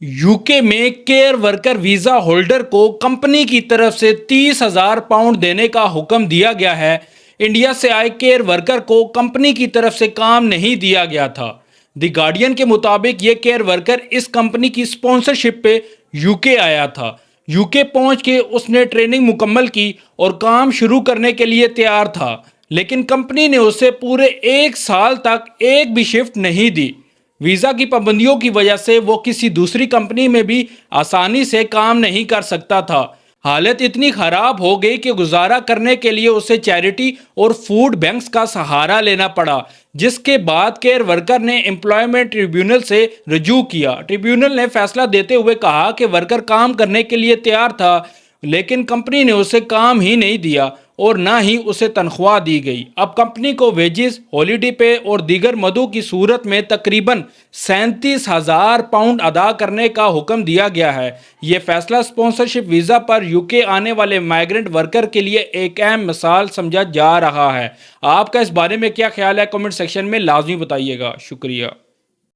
UK में care worker visa holder को company की तरफ से 30,000 पाउंड देने का हुक्म दिया गया है। इंडिया से आए केयर वर्कर को कंपनी की तरफ से काम नहीं दिया गया था। द गार्डियन के मुताबिक ये केयर वर्कर इस कंपनी की स्पॉन्सरशिप पे यूके आया था। यूके पहुंच के उसने ट्रेनिंग मुकम्मल की और काम शुरू करने के लिए तैयार था, लेकिन कंपनी ने उसे पूरे 1 साल तक एक भी शिफ्ट नहीं दी। वीज़ा की पाबंदियों की वजह से वो किसी दूसरी कंपनी में भी आसानी से काम नहीं कर सकता था। हालत इतनी ख़राब हो गई कि गुजारा करने के लिए उसे चैरिटी और फूड बैंक्स का सहारा लेना पड़ा, जिसके बाद केयर वर्कर ने एम्प्लॉयमेंट ट्रिब्यूनल से रजू किया। ट्रिब्यूनल ने फैसला देते हुए कहा कि वर्कर काम करने के लिए तैयार था, लेकिन कंपनी ने उसे काम ही नहीं दिया और ना ही उसे तनख्वाह दी गई। अब कंपनी को वेजेस, हॉलीडे पे और दीगर मदों की सूरत में तकरीबन 37,000 पाउंड अदा करने का हुक्म दिया गया है। ये फैसला स्पॉन्सरशिप वीज़ा पर यूके आने वाले माइग्रेंट वर्कर के लिए एक अहम मिसाल समझा जा रहा है। आपका इस बारे में क्या ख्याल है? कमेंट सेक्शन में लाजमी बताइएगा। शुक्रिया।